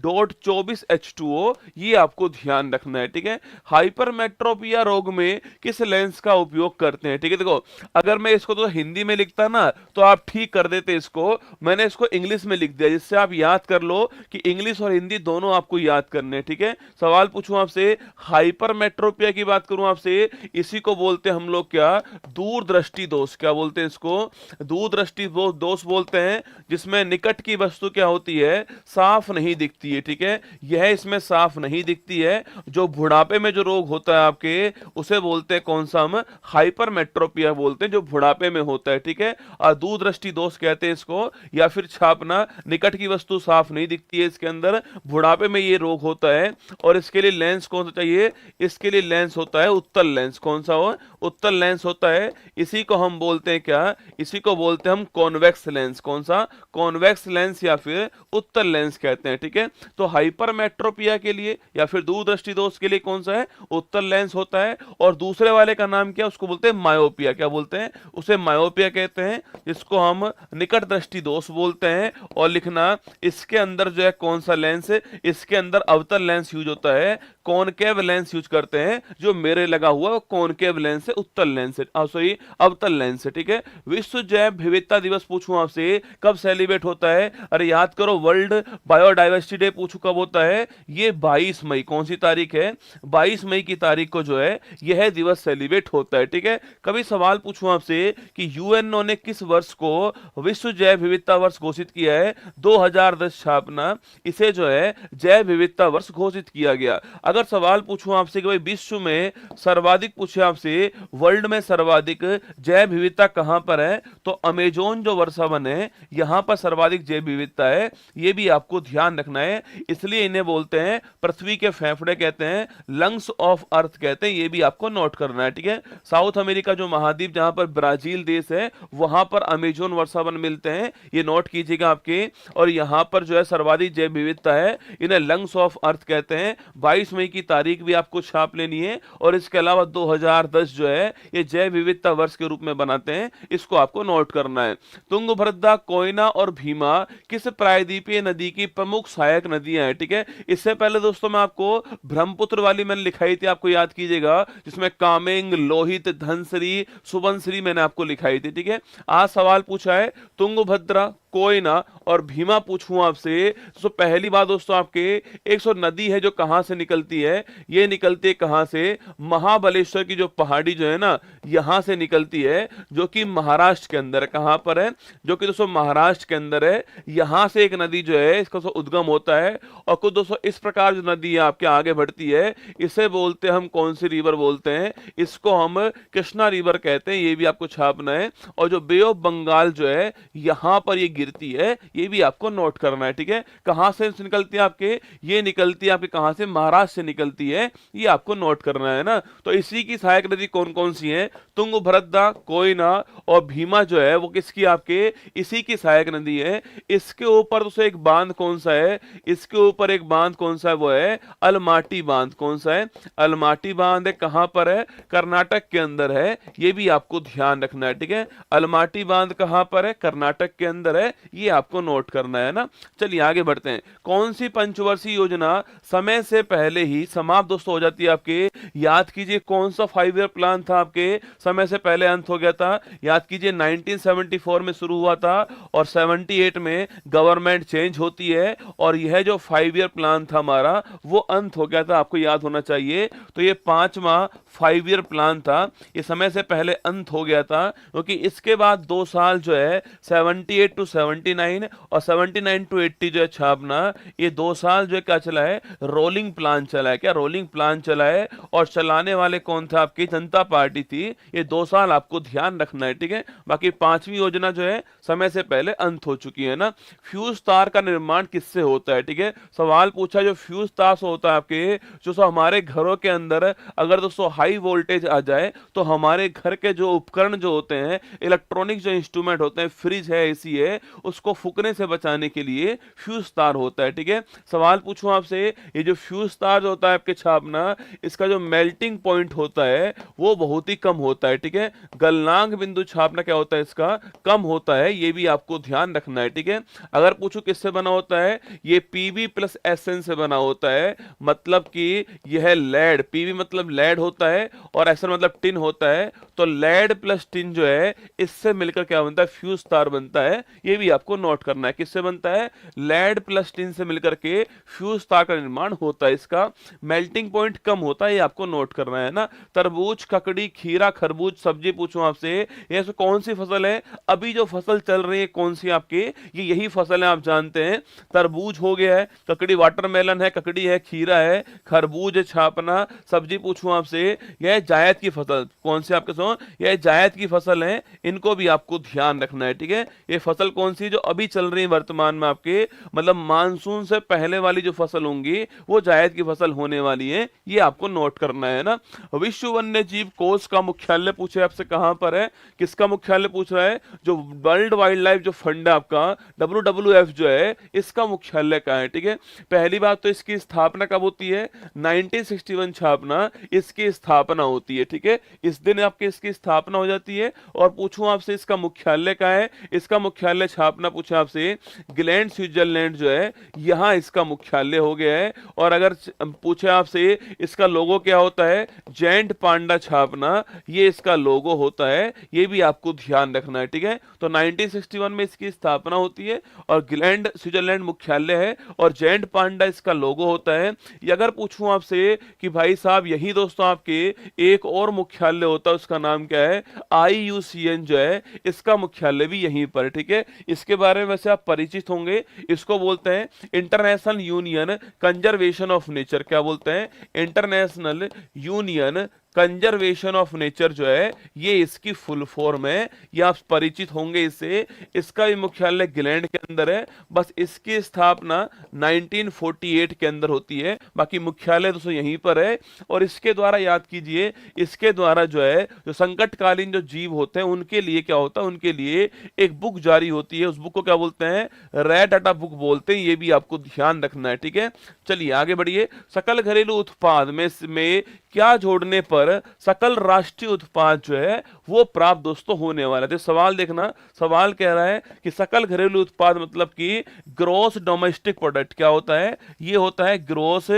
.24H2O, ये आपको ध्यान रखना है, ठीक है। हाइपरमेट्रोपिया रोग में किस लेंस का उपयोग करते हैं, ठीक है। देखो अगर मैं इसको तो हिंदी में लिखता ना तो आप ठीक कर देते इसको, मैंने इसको इंग्लिश में लिख दिया जिससे आप याद कर लो कि इंग्लिश और हिंदी दोनों आपको याद करने हैं, ठीक है। सवाल पूछूं आपसे, हाइपरमेट्रोपिया की बात करूं आपसे, इसी को बोलते हैं हम लोग क्या, दूरदृष्टि दोष। क्या बोलते हैं इसको, दूरदृष्टि दोष बोलते हैं, जिसमें निकट की वस्तु क्या होती है, साफ नहीं दिखती है, ठीक है। यह इसमें साफ नहीं दिखती है। जो बुढ़ापे में जो रोग होता है आपके, उसे बोलते हैं कौन सा, हम हाइपरमेट्रोपिया बोलते हैं, जो बुढ़ापे में होता है, ठीक है। दूरदृष्टि दोष कहते हैं इसको, या फिर छापना, निकट की वस्तु साफ नहीं दिखती है इसके अंदर, बुढ़ापे में ये रोग होता है। और इसके लिए लेंस कौन सा चाहिए, इसके लिए लेंस होता है उत्तल लेंस। कौन सा हो, उत्तल लेंस होता है। इसी को हम बोलते हैं क्या, इसी को बोलते हैं हम कॉन्वेक्स लेंस। कौन सा, कॉन्वेक्स लेंस या फिर उत्तल लेंस कहते हैं, ठीक है। तो हाइपरमेट्रोपिया के लिए या फिर दूरदृष्टि दोष के लिए कौन सा है, उत्तल लेंस होता है। और दूसरे वाले का नाम क्या, उसको बोलते हैं मायोपिया। क्या बोलते हैं उसे, मायोपिया कहते हैं, जिसको हम निकट दृष्टि दोष बोलते हैं। और लिखना, इसके अंदर जो है कौन सा लेंस है, इसके अंदर अवतल लेंस यूज होता है, कॉनकेव लेंस यूज करते हैं। जो मेरे लगा हुआ है वो कॉनकेव लेंस है, उत्तल लेंस है, सॉरी अवतल लेंस है, ठीक है। विश्व जैव विविधता दिवस पूछूं आपसे, कब सेलिब्रेट होता है, अरे याद करो, वर्ल्ड बायोडाइवर्सिटी डे पूछूं कब होता है, ये 22 मई, कौन सी तारीख है, 22 मई की तारीख को जो है यह दिवस सेलिब्रेट होता है, ठीक है। कभी सवाल पूछूं आपसे कि यूएनओ ने किस वर्ष को विश्व जैव विविधता वर्ष घोषित किया है, 2010 छापना, इसे जो है जैव विविधता वर्ष घोषित किया गया। अगर सवाल पूछूं आपसे कि भाई विश्व में सर्वाधिक, पूछे आपसे वर्ल्ड में सर्वाधिक जैव विविधता कहां पर है, तो अमेजोन जो वर्षावन है, यहां पर सर्वाधिक जैव विविधता है। यह भी आपको ध्यान रखना है, इसलिए इन्हें बोलते हैं पृथ्वी के फेफड़े कहते हैं, लंग्स ऑफ अर्थ कहते हैं। यह भी आपको नोट करना है, ठीक है। साउथ अमेरिका जो महाद्वीप, जहां पर ब्राजील देश है, वहां पर अमेजोन वर्षावन मिलते हैं, ये नोट कीजिएगा आपके। और यहां पर जो है सर्वाधिक जैव विविधता है, इन्हें लंग्स ऑफ अर्थ कहते हैं। 22 मई की तारीख भी आपको छाप लेनी है। और इसके अलावा 2010 जो है ये जैव विविधता वर्ष के रूप में बनाते हैं, इसको आपको नोट करना है। तुंगभद्रा, कोयना और भीमा किस प्रायद्वीपीय नदी की प्रमुख सहायक नदियां हैं, ठीक है। इससे पहले दोस्तों मैं आपको ब्रह्मपुत्र वाली मैंने लिखाई थी, आपको याद कीजिएगा, जिसमें कामेंग, लोहित, धनश्री, सुबनश्री मैंने आपको लिखाई थी, ठीक है। आज सवाल पूछा है तुंगभद्रा, कोयना और भीमा पूछूं आपसे, तो पहली बात दोस्तों आपके, एक सौ नदी है जो कहां से निकलती है, ये निकलती है कहां से, महाबलेश्वर की जो पहाड़ी जो है ना, यहां से निकलती है, जो कि महाराष्ट्र के अंदर है। कहां पर है, जो कि दोस्तों महाराष्ट्र के अंदर है। यहां से एक नदी जो है, इसका उद्गम होता है। और कुछ दोस्तों इस प्रकार जो नदी है आपके आगे बढ़ती है, इसे बोलते हैं हम कौन सी रिवर बोलते हैं, इसको हम कृष्णा रिवर कहते हैं। ये भी आपको छापना है। और जो बे ऑफ बंगाल जो है, यहां पर ये गिरती है, ये भी आपको नोट करना है, ठीक है। कहां से निकलती है आपके, ये निकलती है आपके कहां से, महाराष्ट्र से निकलती है, ये आपको नोट करना है ना। तो इसी की सहायक नदी कौन कौन सी है, तुंगभद्रा, कोयना और भीमा जो है वो किसकी, आपके इसी की सहायक नदी है। इसके ऊपर दोस्तों एक बांध कौन सा है, इसके ऊपर एक बांध कौन सा है, वो है अलमाटी बांध। कौन सा है, अलमाटी बांध है। कहां पर है, कर्नाटक के अंदर है, ये भी आपको ध्यान रखना है, ठीक है। अलमाटी बांध कहां पर है, कर्नाटक के अंदर है, ये आपको नोट करना है ना। चलिए आगे बढ़ते हैं। कौन सी पंचवर्षीय योजना समय से पहले ही समाप्त दोस्तों हो जाती है आपके, याद कीजिए कौन सा 5 ईयर प्लान था आपके, समय से पहले अंत हो गया था। याद कीजिए 1974 में शुरू हुआ था और 78 में गवर्नमेंट चेंज होती है, और यह जो 5 ईयर प्लान था हमारा, वो अंत हो गया था, आपको याद होना चाहिए। तो ये 5वां 5 ईयर प्लान था, ये समय से पहले अंत हो गया था, क्योंकि इसके बाद 2 साल जो है 78 टू 79 और 79 टू 80 जो है छापना, ये 2 साल जो है क्या चला है, रोलिंग प्लान चला है। क्या रोलिंग प्लान चला है, और चलाने वाले कौन था, आपकी जनता पार्टी थी। ये 2 साल आपको ध्यान रखना है, ठीक है। बाकी 5वीं योजना जो है समय से पहले अंत हो चुकी है ना। फ्यूज तार का निर्माण किससे होता है, ठीक है। सवाल पूछा जो फ्यूज तार से होता है आपके, जो हमारे घरों के अंदर अगर दोस्तों हाई वोल्टेज आ जाए, तो हमारे घर के जो उपकरण जो होते हैं, इलेक्ट्रॉनिक जो इंस्ट्रूमेंट होते हैं, फ्रिज है, एसी है, उसको फूकने से बचाने के लिए फ्यूज तार होता है, ठीक है। सवाल पूछूं आपसे, ये जो फ्यूज तार होता है आपके छापना, इसका जो मेल्टिंग पॉइंट होता है वो बहुत ही कम होता है, ठीक है। गलनांक बिंदु छापना क्या होता है, इसका कम होता है, ये भी आपको ध्यान रखना है, ठीक है। अगर पूछो किससे बना होता है, ये पीबी प्लस एसएन से बना होता है, मतलब कि यह लेड, पीबी मतलब लेड होता है और एसएन मतलब टिन होता है। तो लेड प्लस टिन जो है, इससे मिलकर क्या बनता है, फ्यूज तार बनता है। ये भी भी आपको नोट करना है। किससे बनता है? लेड प्लस टिन से मिलकर के फ्यूज तार का निर्माण होता है, इसका मेल्टिंग पॉइंट कम होता है, ये आपको नोट करना है ना। तरबूज, ककड़ी, खीरा, खरबूज सब्जी पूछूं आपसे, ये कौन सी फसल है? अभी जो फसल चल रही है कौन सी आपकी? ये यही फसल है, आप जानते हैं। तरबूज हो गया है, ककड़ी वाटरमेलन है, ककड़ी है, खीरा है, खरबूज है, छापना। सब्जी पूछूं आपसे, यह जायद की फसल, कौन सी आपके सो? यह जायद की फसल है, इनको भी आपको ध्यान रखना है, ठीक है। ये फसल कौन सी जो अभी चल रही है वर्तमान में आपके, मतलब मानसून से पहले वाली जो फसल होंगी वो जायद की फसल होने वाली है, ये आपको नोट करना है ना। विश्व वन्य जीव कोष का मुख्यालय पूछे आपसे कहां पर है? किसका मुख्यालय पूछ रहा है? जो वर्ल्ड वाइल्ड लाइफ जो फंड है आपका WWF जो है, इसका मुख्यालय कहां है, ठीक है। पहली बात तो इसकी स्थापना कब होती है? 1961 स्थापना, इसकी स्थापना होती है, ठीक है। इस दिन आपके इसकी स्थापना हो जाती है। और पूछूं आपसे इसका मुख्यालय कहां है? इसका मुख्यालय छापना पूछा आपसे, ग्लैंड स्विट्जरलैंड जो है, यहां इसका मुख्यालय हो गया है। और अगर पूछे आपसे इसका लोगो क्या होता है? जेंट पांडा छापना, ये इसका लोगो होता है, ये भी आपको ध्यान रखना है, ठीक है। तो 1961 में इसकी स्थापना होती है और ग्लैंड स्विट्जरलैंड मुख्यालय है और जेंट पांडा इसका लोगो होता है। ये अगर पूछूं आपसे कि भाई साहब यही दोस्तों आपके एक और मुख्यालय होता है, उसका नाम क्या है? IUCN जो है, इसका मुख्यालय भी यहीं पर, ठीक है। इसके बारे में वैसे आप परिचित होंगे, इसको बोलते हैं international union conservation of nature. क्या बोलते हैं? International union conservation of nature जो है, ये इसकी फुल फॉर्म है, ये आप परिचित होंगे इससे। इसका भी मुख्यालय ग्लैंड के अंदर है, बस इसकी स्थापना 1948 के अंदर होती है, बाकी मुख्यालय दोस्तों यहीं पर है। और इसके द्वारा याद कीजिए, इसके द्वारा जो है जो संकटकालीन जो जीव होते हैं उनके लिए क्या होता है? उनके लिए एक बुक जारी होती है, उस बुक को क्या बोलते हैं? रेड डाटा बुक बोलते हैं, ये भी आपको ध्यान रखना है, ठीक है। चलिए आगे बढ़िए। सकल घरेलू उत्पाद में क्या जोड़ने पर सकल राष्ट्रीय उत्पाद जो है वो प्राप्त दोस्तों होने वाला है? तो सवाल देखना, सवाल कह रहा है कि सकल घरेलू उत्पाद मतलब कि ग्रोस डोमेस्टिक प्रोडक्ट क्या होता है? ये होता है ग्रोस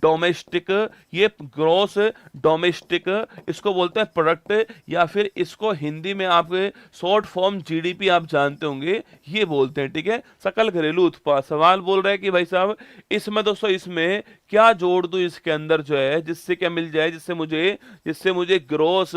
डोमेस्टिक, ये ग्रोस डोमेस्टिक इसको बोलते हैं प्रोडक्ट, या फिर इसको हिंदी में आप शॉर्ट फॉर्म GDP आप जानते होंगे, ये बोलते हैं, ठीक है। सकल घरेलू उत्पाद, सवाल बोल रहा है कि भाई साहब इसमें दोस्तों इसमें क्या जोड़ दूं इसके अंदर जो है, जिससे क्या मिल जाए, जिससे मुझे ग्रोस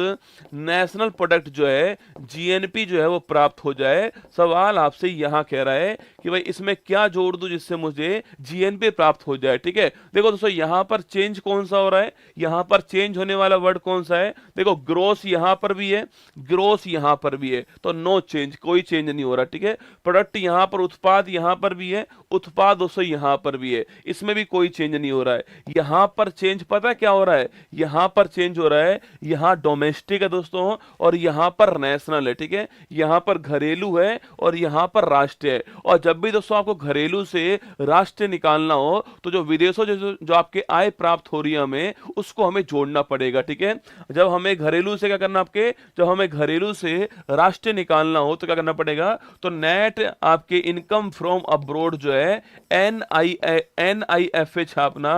नेशनल प्रोडक्ट जो है GNP जो है वो प्राप्त हो जाए। सवाल आपसे यहां कह रहा है कि भाई इसमें क्या जोड़ दूं जिससे मुझे GNP प्राप्त हो जाए, ठीक है। देखो दोस्तों यहां पर चेंज कौन सा हो रहा है? यहां पर चेंज होने वाला वर्ड कौन सा है? देखो ग्रोस यहां पर भी है, ग्रोस यहां पर भी है, तो नो चेंज, कोई चेंज नहीं हो रहा, ठीक है। प्रोडक्ट यहां पर, उत्पाद यहां पर भी है, उत्पाद दोस्तों यहां पर भी है, इसमें भी कोई चेंज नहीं हो रहा है। यहां पर चेंज पता है क्या हो रहा है? यहां पर चेंज हो रहा है, यहां डोमेस्टिक है दोस्तों और यहां पर नेशनल है, ठीक है। यहां पर घरेलू है और यहां पर राष्ट्रीय है। और जब भी दोस्तों आपको घरेलू से राष्ट्रीय निकालना हो तो जो विदेशों जो आपके आय प्राप्त हो रही है हमें, उसको हमें जोड़ना पड़ेगा, ठीक है। जब हमें घरेलू से क्या करना, आपके जब हमें घरेलू से राष्ट्रीय निकालना हो तो क्या करना पड़ेगा? तो नेट आपके इनकम फ्रॉम अब्रोड जो है NIFA छापना,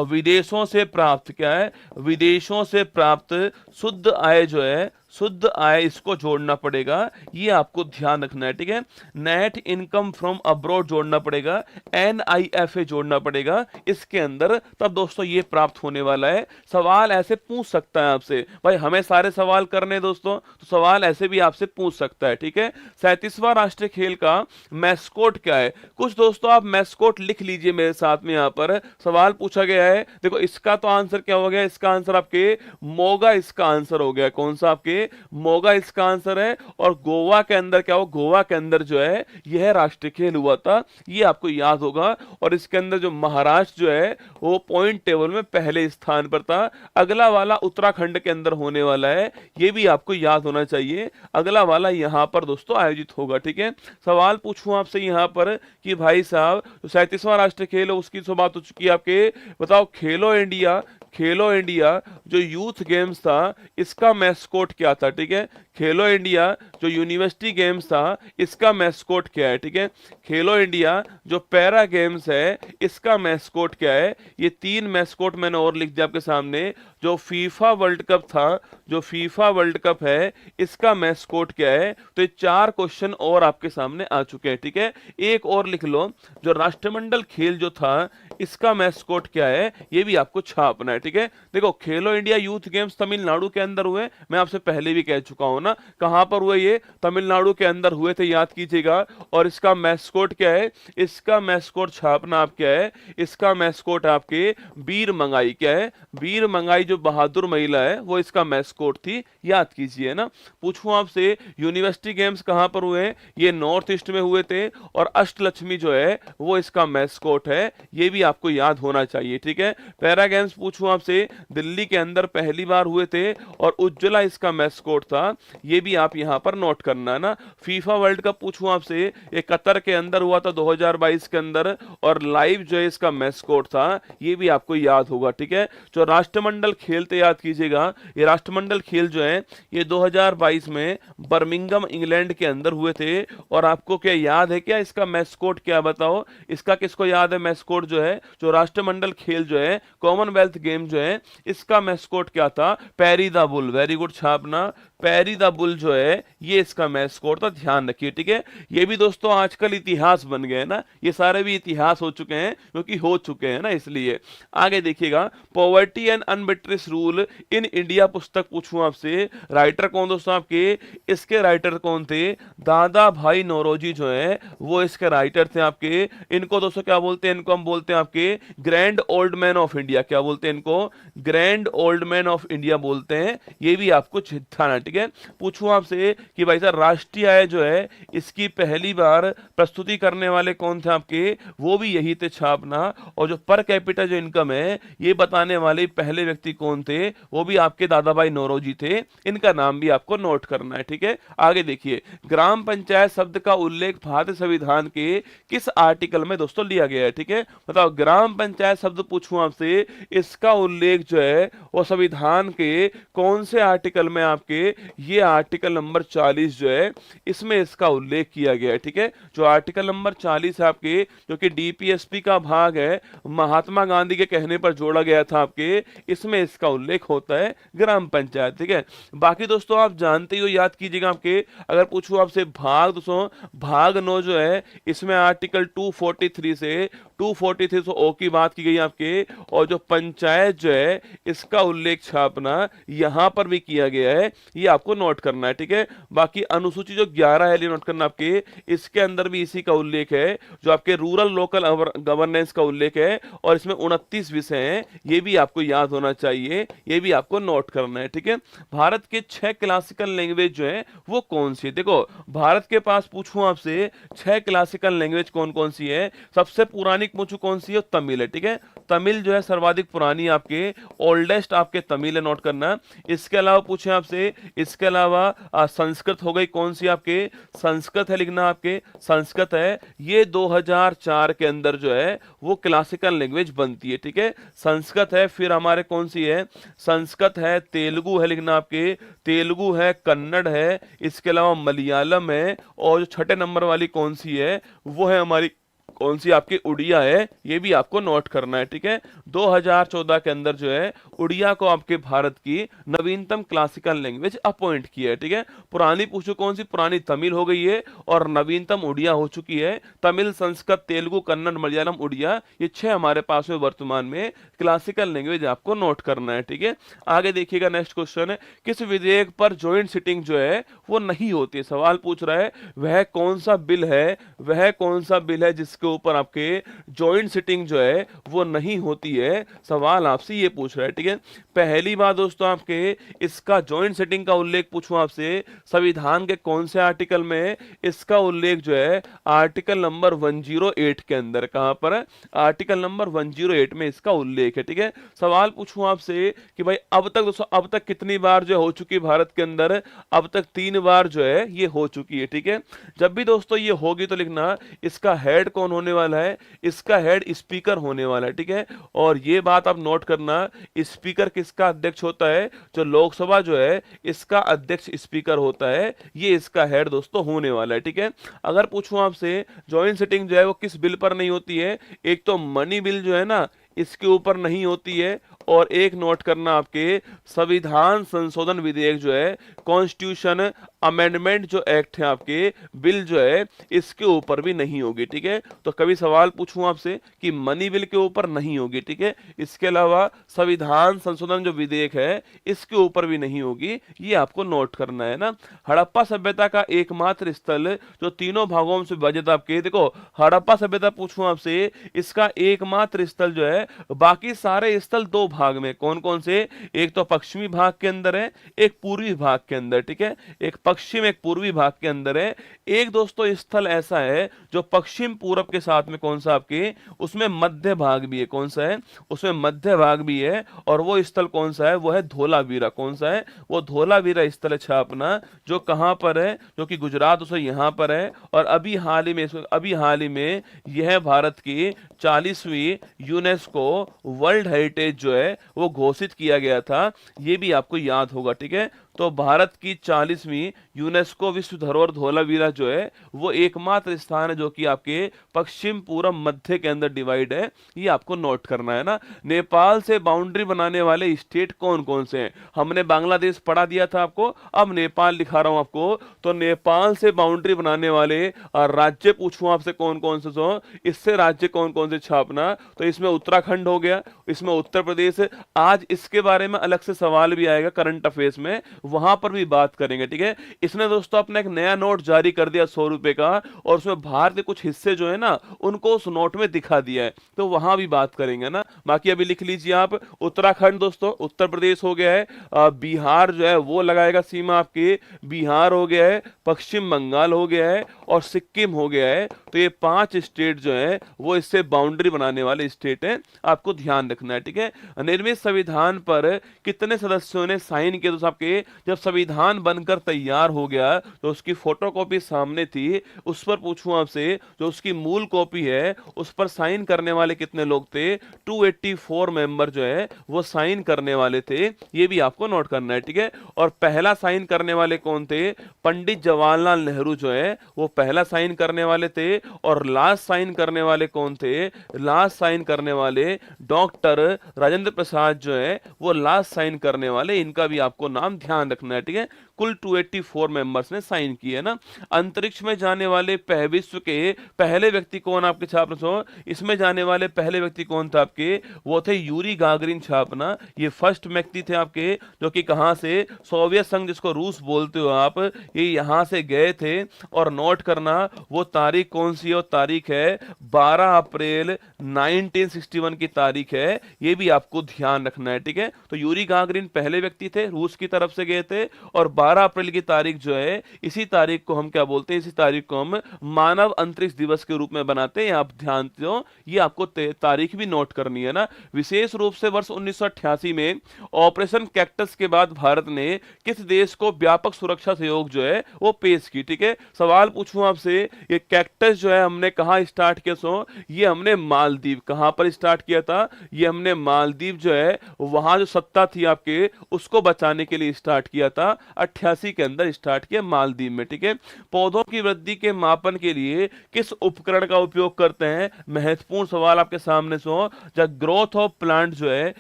विदेशों से प्राप्त क्या है? विदेशों से प्राप्त शुद्ध आय जो है, शुद्ध आय, इसको जोड़ना पड़ेगा, ये आपको ध्यान रखना है, ठीक है। नेट इनकम फ्रॉम अब्रॉड जोड़ना पड़ेगा, NIFA जोड़ना पड़ेगा इसके अंदर, तब दोस्तों ये प्राप्त होने वाला है। सवाल ऐसे पूछ सकता है आपसे, भाई हमें सारे सवाल करने दोस्तों, तो सवाल ऐसे भी आपसे पूछ सकता है, ठीक है। 37वां राष्ट्रीय खेल का मैस्कोट क्या है? कुछ दोस्तों आप मैस्कोट लिख लीजिए मेरे साथ में, यहां पर सवाल पूछा गया है। देखो इसका तो आंसर क्या हो गया? इसका आंसर आपके मोगा, इसका आंसर हो गया। कौन सा? आपके मोगा इसका आंसर है। और गोवा के अंदर क्या हो? गोवा के अंदर जो है यह राष्ट्रीय खेल हुआ था, ये आपको याद होगा। और इसके अंदर जो महाराष्ट्र जो है वो पॉइंट टेबल में पहले स्थान पर था। अगला वाला उत्तराखंड के अंदर होने वाला है, ये भी आपको याद होना चाहिए। अगला वाला यहां पर दोस्तों आयोजित होगा, ठीक है। सवाल पूछूं आपसे यहां पर कि भाई साहब 37वां राष्ट्रीय खेल है उसकी तो बात हो चुकी है आपके, बताओ खेलो इंडिया जो यूथ गेम्स था इसका मैस्कोट क्या था, ठीक है। खेलो इंडिया जो यूनिवर्सिटी गेम्स था इसका मैस्कोट क्या है, ठीक है। खेलो इंडिया जो पैरा गेम्स है इसका मैस्कोट क्या है। ये 3 मैस्कोट मैंने और लिख दिया आपके सामने। जो फीफा वर्ल्ड कप था, जो फीफा वर्ल्ड कप है इसका मैस्कोट क्या है। तो ये 4 क्वेश्चन और आपके सामने आ चुके हैं, ठीक है। एक और लिख लो, जो राष्ट्रमंडल खेल जो था इसका मैस्कोट क्या है, ये भी आपको छापना है, ठीक है। देखो खेलो इंडिया यूथ गेम्स तमिलनाडु के अंदर हुए, मैं आपसे पहले भी कह चुका हूं ना। कहां पर हुए, ये तमिलनाडु के अंदर हुए थे, याद कीजिएगा। और इसका मैस्कोट क्या है, इसका मैस्कोट छापना आप क्या है, इसका मैस्कोट आपके वीर मंगाई क्या है। वीर मंगाई जो बहादुर महिला है वो इसका मैस्कोट थी, याद कीजिए ना। पूछूं आपसे यूनिवर्सिटी गेम्स कहां पर हुए हैं, ये नॉर्थ ईस्ट में हुए थे। और अष्टलक्ष्मी जो है वो इसका मैस्कोट है, ये भी आपको याद होना चाहिए, ठीक है। पैरा गेम्स पूछूं आपसे, दिल्ली के अंदर पहली बार हुए थे और उज्ज्वला इसका मैस्कोट था, ये भी आप यहां पर नोट करना है ना। फीफा वर्ल्ड कप पूछूं आपसे, ये कतर के अंदर हुआ था 2022 के अंदर, और लाइव जो है इसका मैस्कोट था, ये भी आपको याद होगा, ठीक है। जो राष्ट्रमंडल खेल थे याद कीजिएगा, ये राष्ट्रमंडल खेल जो है ये 2022 में बर्मिंघम इंग्लैंड के अंदर हुए थे। और आपको क्या याद है, क्या इसका मैस्कोट क्या, बताओ इसका किसको याद है मैस्कोट जो है, जो राष्ट्रमंडल खेल जो है कॉमनवेल्थ गेम जो है इसका मैस्कोट क्या था, Perry the bull. Very good, छापना, पैरी द बुल जो है ये इसका मैस्कोट था, ध्यान रखिए, ठीक है। ये भी दोस्तों आजकल इतिहास बन गए ना, ये सारे भी इतिहास हो चुके हैं क्योंकि हो चुके हैं ना, इसलिए। आगे देखिएगा, poverty and un-British rule in India पुस्तक पूछूं आपसे, राइटर कौन दोस्तों आपके, इसके राइटर कौन थे, दादा भाई नौरोजी जो है वो इसके राइटर थे आपके। इनको दोस्तों क्या बोलते हैं, इनको हम बोलते हैं आपके grand old man of India. क्या बोलते हैं इनको, grand old man of India बोलते हैं, ये भी आपको छिथाना, ठीक है। पूछूं आपसे कि भाई साहब राष्ट्रीय आय जो है इसकी पहली बार प्रस्तुति करने वाले कौन थे आपके, वो भी यही थे, छापना। और जो पर कैपिटा जो इनकम है ये बताने वाले पहले व्यक्ति कौन थे, वो भी आपके दादा भाई नौरोजी थे, इनका नाम भी आपको नोट करना है, ठीक है। आगे देखिए, ग्राम पंचायत शब्द का उल्लेख भारतीय संविधान के किस आर्टिकल में दोस्तों लिया गया है, ठीक है। बताओ ग्राम पंचायत शब्द पूछूं आपसे, इसका उल्लेख जो है वो संविधान के कौन से आर्टिकल में आपके, ये आर्टिकल नंबर 40 जो है इसमें इसका उल्लेख किया गया है, ठीक है। जो आर्टिकल नंबर 40 है आपके, जो कि डीपीएसपी का भाग है, महात्मा गांधी के कहने पर जोड़ा गया था आपके, इसमें इसका उल्लेख होता है ग्राम पंचायत, ठीक है। बाकी दोस्तों आप जानते ही हो, याद कीजिएगा आपके, अगर पूछूं आपसे भाग दोस्तों, भाग 9 जो है इसमें आर्टिकल 243 से 243 ओ की बात की गई आपके। और जो पंचायत जो है इसका उल्लेख छापना यहां पर भी किया गया है, ये आपको नोट करना है, ठीक है। बाकी अनुसूची जो 11 है, नोट करना आपके, इसके अंदर भी इसी का उल्लेख है, जो आपके रूरल लोकल गवर्नेंस का उल्लेख है। और इसमें 29 विषय हैं, ये भी आपको याद होना चाहिए, ये भी आपको नोट करना है, ठीक है। भारत के 6 क्लासिकल लैंग्वेज जो है वो कौन सी है, देखो भारत के पास पूछूं आपसे 6 क्लासिकल लैंग्वेज कौन कौन सी है। सबसे पुरानी पूछूं कौन सी है, तमिल है, ठीक है। तमिल जो है सर्वाधिक पुरानी आपके, ओल्डेस्ट आपके तमिल है, नोट करना। इसके अलावा पूछे आपसे, इसके अलावा संस्कृत हो गई, कौन सी आपके, संस्कृत है लिखना आपके, संस्कृत है, ये 2004 के अंदर जो है वो क्लासिकल लैंग्वेज बनती है, ठीक है। संस्कृत है, फिर हमारे कौन सी है, संस्कृत है, तेलुगु है लिखना आपके, तेलुगु है, कन्नड़ है, इसके अलावा मलयालम है, और जो छठे नंबर वाली कौन सी है वो है हमारी कौन सी आपकी, उड़िया है, ये भी आपको नोट करना है, ठीक है। 2014 के अंदर जो है उड़िया को आपके भारत की नवीनतम क्लासिकल लैंग्वेज अपॉइंट किया है, ठीक है। पुरानी पूछो कौन सी, पुरानी तमिल हो गई है और नवीनतम उड़िया हो चुकी है। तमिल, संस्कृत, तेलुगु, कन्नड़, मलयालम, उड़िया, ये 6 हमारे पास में वर्तमान में क्लासिकल लैंग्वेज आपको नोट करना है, ठीक है। आगे देखिएगा, नेक्स्ट क्वेश्चन है, किस विधेयक पर ज्वाइंट सिटिंग जो है वो नहीं होती, सवाल पूछ रहा है वह कौन सा बिल है, वह कौन सा बिल है जिसके ऊपर आपके जॉइंट सिटिंग जो है वो नहीं होती है, सवाल आपसे ये पूछ रहा है, ठीक है। पहली बात दोस्तों आपके, इसका जॉइंट सिटिंग का उल्लेख पूछूं आपसे, संविधान के कौन से आर्टिकल में, इसका उल्लेख जो है आर्टिकल नंबर 108 के अंदर, कहां पर है, आर्टिकल नंबर 108 में इसका उल्लेख है, ठीक है। सवाल पूछूं आपसे कि भाई अब तक दोस्तों, अब तक कितनी बार जो हो चुकी भारत के अंदर, अब तक 3 बार जो है ये हो चुकी है, ठीक है। जब भी दोस्तों ये होगी तो लिखना इसका हेड कौन कौन होने वाला है, इसका हेड स्पीकर होने वाला है, ठीक है। और ये बात आप नोट करना, स्पीकर किसका अध्यक्ष होता है, जो लोकसभा जो है इसका अध्यक्ष स्पीकर होता है, ये इसका हेड दोस्तों होने वाला है, ठीक है। अगर पूछूं आपसे जॉइंट सिटिंग जो है वो किस बिल पर नहीं होती है, एक तो मनी बिल जो है ना इसके ऊपर नहीं होती है, और एक नोट करना आपके संविधान संशोधन विधेयक जो है, कॉन्स्टिट्यूशन अमेंडमेंट जो एक्ट है आपके बिल जो है इसके ऊपर भी नहीं होगी, ठीक है। तो कभी सवाल पूछूं आपसे कि मनी बिल के ऊपर नहीं होगी, ठीक है। इसके अलावा संविधान संशोधन जो विधेयक है इसके ऊपर भी नहीं होगी, ये आपको नोट करना है ना। हड़प्पा सभ्यता का एकमात्र स्थल जो तीनों भागों में से विभाजित आपके, देखो हड़प्पा सभ्यता पूछूं आपसे, इसका एकमात्र स्थल जो है, बाकी सारे स्थल दो भाग में, कौन कौन से, एक तो पश्चिमी भाग के अंदर है, एक पूर्वी भाग के अंदर, ठीक है। एक पश्चिम एक पूर्वी भाग के अंदर है। एक दोस्तों स्थल ऐसा है जो पश्चिम पूरब के साथ में कौन सा आपके, उसमें मध्य भाग भी है, कौन सा है, उसमें मध्य भाग भी है, और वो स्थल कौन सा है, वो है धोलावीरा, कौन सा है, वो धोलावीरा स्थल है अपना, जो कहां पर है, जो कि गुजरात उसे यहां पर है। और अभी हाल ही में यह भारत की 40वीं यूनेस्को वर्ल्ड हेरिटेज जो है वो घोषित किया गया था, ये भी आपको याद होगा, ठीक है। तो भारत की 40वीं यूनेस्को विश्व धरोहर धोलावीरा जो है वो एकमात्र स्थान है जो कि आपके पश्चिम पूरब मध्य के अंदर डिवाइड है, ये आपको नोट करना है ना। नेपाल से बाउंड्री बनाने वाले स्टेट कौन कौन से हैं, हमने बांग्लादेश पढ़ा दिया था आपको, अब नेपाल लिखा रहा हूं आपको। तो नेपाल से बाउंड्री बनाने वाले राज्य पूछूं आपसे कौन कौन से, सो इससे राज्य कौन कौन से छापना, तो इसमें उत्तराखंड हो गया, इसमें उत्तर प्रदेश, आज इसके बारे में अलग से सवाल भी आएगा करंट अफेयर्स में, वहां पर भी बात करेंगे, ठीक है। इसने दोस्तों अपना एक नया नोट जारी कर दिया 100 रुपए का, और उसमें भारत के कुछ हिस्से जो है ना उनको उस नोट में दिखा दिया है, तो वहां भी बात करेंगे ना। बाकी अभी लिख लीजिए आप, उत्तराखंड दोस्तों उत्तर प्रदेश हो गया है, बिहार जो है वो लगाएगा सीमा आपके, बिहार हो गया है, पश्चिम बंगाल हो गया है, और सिक्किम हो गया है। तो ये 5 स्टेट जो है वो इससे बाउंड्री बनाने वाले स्टेट हैं, आपको ध्यान रखना है, ठीक है। निर्मित संविधान पर कितने सदस्यों ने साइन किया, तो आपके जब संविधान बनकर तैयार हो गया तो उसकी फोटोकॉपी सामने थी, उस पर पूछूं आपसे जो उसकी मूल कॉपी है उस पर साइन करने वाले कितने लोग थे, 284 मेंबर जो है वो साइन करने वाले थे, ये भी आपको नोट करना है, ठीक है। और पहला साइन करने वाले कौन थे, पंडित जवाहरलाल नेहरू जो है वो पहला साइन करने वाले थे। और लास्ट साइन करने वाले कौन थे, लास्ट साइन करने वाले डॉक्टर राजेंद्र प्रसाद जो है वो लास्ट साइन करने वाले, इनका भी आपको नाम ध्यान रखना है, ठीक है। कुल 284 मेंबर्स ने साइन किए ना। अंतरिक्ष में जाने वाले विश्व के पहले व्यक्ति कौन आपके छापना, सो इसमें जाने वाले पहले व्यक्ति कौन था आपके, वो थे यूरी गागरिन छापना, ये फर्स्ट व्यक्ति थे आपके, जो कि कहां से, सोवियत संघ जिसको रूस बोलते हो आप, ये यहां से गए थे। और नोट करना वो तारीख कौन सी है, वो तारीख है 12 अप्रैल 1961 की तारीख है, ये भी आपको ध्यान रखना है, ठीक है। तो यूरी गागरिन पहले व्यक्ति थे, रूस की तरफ से गए थे, और 12 अप्रैल की तारीख जो है, इसी तारीख को हम क्या बोलते हैं, इसी तारीख को हम मानव अंतरिक्ष दिवस के रूप में बनाते हैं, आप ध्यान दो, ये आपको तारीख भी नोट करनी है ना। विशेष रूप से वर्ष 1988 में ऑपरेशन कैक्टस के बाद भारत ने किस देश को व्यापक सुरक्षा सहयोग जो है वो पेश की, ठीक है। सवाल पूछूं आपसे, ये कैक्टस जो है हमने कहां स्टार्ट किया, सो ये हमने मालदीव, कहां पर स्टार्ट किया था, ये हमने मालदीव जो है वहां जो सत्ता थी आपके उसको बचाने के लिए स्टार्ट किया था, 88 के अंदर स्टार्ट किया मालदीव में, ठीक है। पौधों की वृद्धि के मापन के लिए किस उपकरण का उपयोग करते हैं, महत्वपूर्ण सवाल आपके सामने सो, जब ग्रोथ ऑफ प्लांट जो है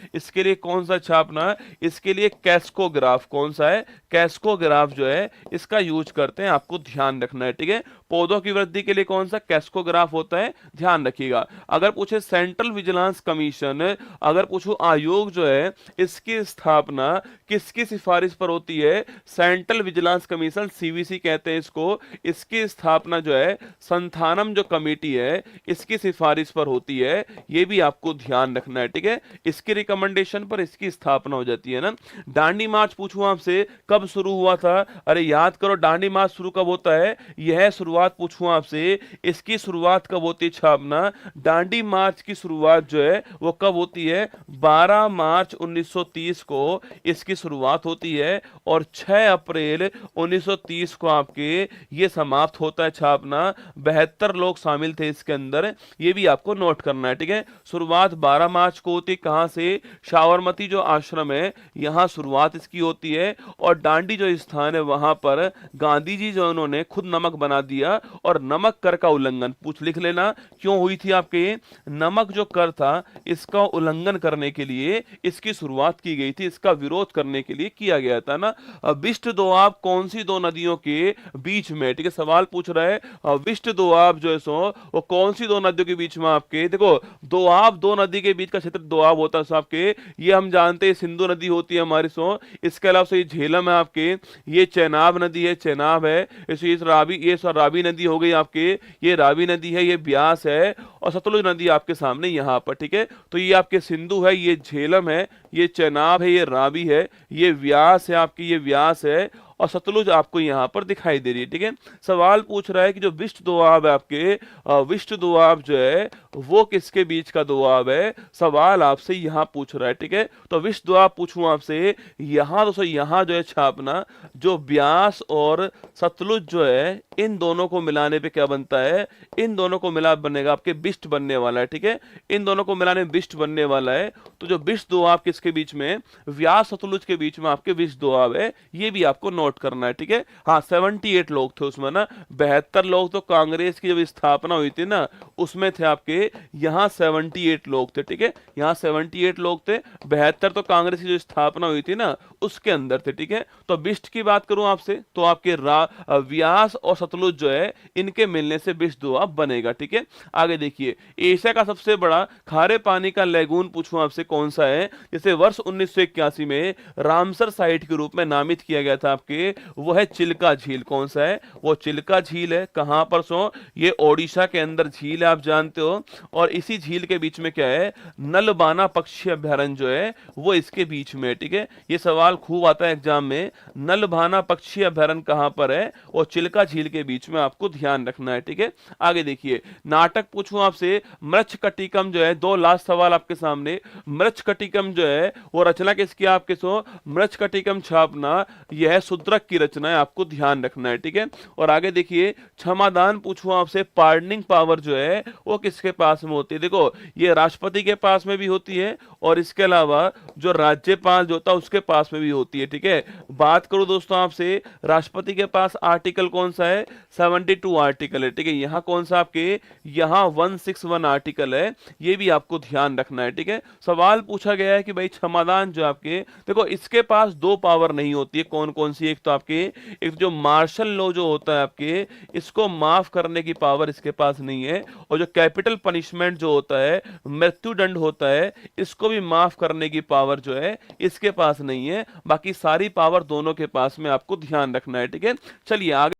इसके लिए कौन सा छापना, इसके लिए कैस्कोग्राफ, कौन सा है, कैस्कोग्राफ जो है इसका यूज करते हैं, आपको ध्यान रखना है, ठीक है। पौधों की वृद्धि के लिए कौन सा कैस्कोग्राफ होता है, ध्यान रखिएगा। अगर पूछे सेंट्रल विजिलेंस कमीशन, अगर पूछो आयोग जो है इसकी स्थापना किसकी सिफारिश पर होती है, सेंट्रल विजिलेंस कमीशन, सीवीसी कहते हैं इसको, इसकी स्थापना जो है संथानम जो कमेटी है इसकी सिफारिश पर होती है, ये भी आपको ध्यान रखना है, ठीक है। इसकी रिकमेंडेशन पर इसकी स्थापना हो जाती है ना। दांडी मार्च पूछूं आपसे कब शुरू हुआ था, अरे याद करो, दांडी मार्च शुरू कब होता है, यह शुरुआत शुरुआत पूछूं आपसे, इसकी शुरुआत कब होती है छापना? दांडी मार्च की शुरुआत जो है वो कब होती है? 12 मार्च 1930 को इसकी शुरुआत होती है और 6 अप्रैल 1930 को आपके ये समाप्त होता है छापना। 72 लोग शामिल थे इसके अंदर, ये भी आपको नोट करना है, ठीक है। शुरुआत 12 मार्च को होती, कहां से? साबरमती जो आश्रम है यहां शुरुआत इसकी होती है और दांडी जो स्थान है वहां पर गांधी जी जो उन्होंने खुद नमक बना दिया और नमक कर का उल्लंघन, पूछ लिख लेना क्यों हुई थी आपके? नमक जो कर था इसका उल्लंघन करने के लिए इसकी शुरुआत की गई थी, इसका विरोध करने के लिए किया गया था ना। विष्ट दोआब कौन सी दो नदियों के बीच में, ठीक है, सवाल पूछ रहा है। विष्ट दोआब जो है सो वो कौन सी दो नदियों के बीच में आपके? देखो दोआब, दो नदी के बीच का क्षेत्र दोआब होता है आपके, ये हम जानते हैं सिंधु नदी होती है हमारी सो। इसके अलावा से ये झेलम है आपके, ये चेनाब नदी है, चेनाब है, इस रावी, ये रावी नदी हो गई आपके, ये रावी नदी है, ये ब्यास है और सतलुज नदी आपके सामने यहाँ पर, ठीक है। तो ये आपके सिंधु है, ये झेलम है, ये चेनाब है, ये रावी है, ये व्यास है आपकी, ये व्यास है और सतलुज आपको यहां पर दिखाई दे रही है, ठीक है। सवाल पूछ रहा है कि जो विष्ट दोआब है आपके, विष्ट दोआब जो है वो किसके बीच का दोआब है? सवाल आपसे यहां पूछ रहा है, ठीक है। तो विष्ट दोआब पूछूं आपसे, यहां दोस्तों यहां जो है छापना, जो ब्यास और सतलुज जो है इन दोनों को मिलाने पे क्या बनता है? इन दोनों को मिला बनेगा आपके विष्ट बनने वाला है, ठीक है। इन दोनों को मिलाने में विष्ट बनने वाला है। तो जो विष्ट दोआब किसके बीच में? व्यास सतलुज के बीच में आपके विष्ट दोआब है, ये भी आपको नोट करना है, ठीक है। हाँ 78 लोग थे उसमें ना, 72 लोग तो कांग्रेस की जब स्थापना हुई थी ना उसमें थे आपके, यहाँ 78 लोग थे, ठीक है। यहाँ 78 लोग थे, 72 तो कांग्रेस की जो स्थापना हुई थी ना उसके अंदर थे, ठीक है। तो विष्ट की बात करूं आपसे तो आपके व्यास और सतलुज जो है इनके मिलने से विष्ट दोआब बनेगा, ठीक है। आगे देखिए, एशिया का सबसे बड़ा खारे पानी का लेगून पूछूं आपसे कौन सा है? जैसे वर्ष 1981 में रामसर साइट के रूप में नामित किया गया था आपके, वो है चिल्का झील। कौन सा है? वो चिल्का झील है। कहां पर सो? ये ओडिशा के अंदर झील है, आप जानते हो। और इसी झील के बीच में क्या है? नलबाना पक्षी अभ्यारण्य जो है वो इसके बीच में है, ठीक है। ये सवाल खूब आता है एग्जाम में, नलबाना पक्षी अभ्यारण्य कहां पर है? और चिल्का झील के बीच में, आपको ध्यान रखना है, ठीक है। आगे देखिए, नाटक पूछूं आपसे, मृच्छकटिकम जो है, दो लास्ट सवाल आपके सामने। मृच्छकटिकम जो है वो रचना किसकी आपके सो? मृच्छकटिकम छापना यह शूद्रक की रचना है, आपको ध्यान रखना है, ठीक है। और आगे देखिए, क्षमादान पूछूं आपसे, पार्डनिंग पावर जो है वो किसके पास में होती है? देखो ये राष्ट्रपति के पास में भी होती है और इसके अलावा जो राज्यपाल जो होता है उसके पास में भी होती है, ठीक है। बात करूं दोस्तों आपसे, राष्ट्रपति के पास आर्टिकल कौन सा है? 72 आर्टिकल है, ठीक है। यहाँ कौन सा आपके? यहाँ 161 आर्टिकल है, ये भी आपको ध्यान रखना है, ठीक है। सवाल पूछा गया है कि भाई क्षमादान जो आपके, देखो इसके पास दो पावर नहीं होती है, कौन कौन सी? एक तो आपके, एक जो मार्शल लॉ जो होता है आपके, इसको माफ करने की पावर इसके पास नहीं है, और जो कैपिटल पनिशमेंट जो होता है, मृत्युदंड होता है, इसको भी माफ करने की पावर जो है इसके पास नहीं है। बाकी सारी पावर दोनों के पास में, आपको ध्यान रखना है, ठीक है। चलिए आगे